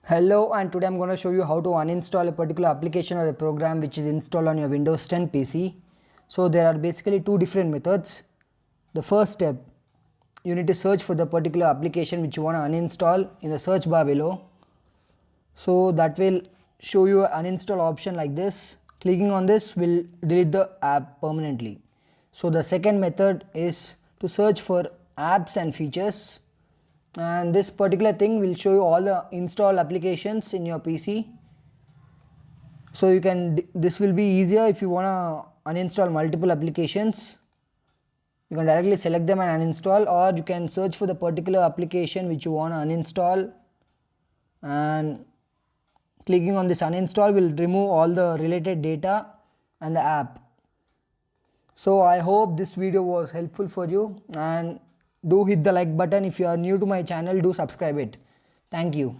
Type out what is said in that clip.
Hello, and today I'm going to show you how to uninstall a particular application or a program which is installed on your Windows 10 PC. So there are basically two different methods. The first step, you need to search for the particular application which you want to uninstall in the search bar below. So that will show you an uninstall option like this. Clicking on this will delete the app permanently. So the second method is to search for apps and features, and this particular thing will show you all the install applications in your PC. So you can, this will be easier if you want to uninstall multiple applications. You can directly select them and uninstall, or you can search for the particular application which you want to uninstall, and clicking on this uninstall will remove all the related data and the app. So I hope this video was helpful for you, and do hit the like button. If you are new to my channel, do subscribe it. Thank you.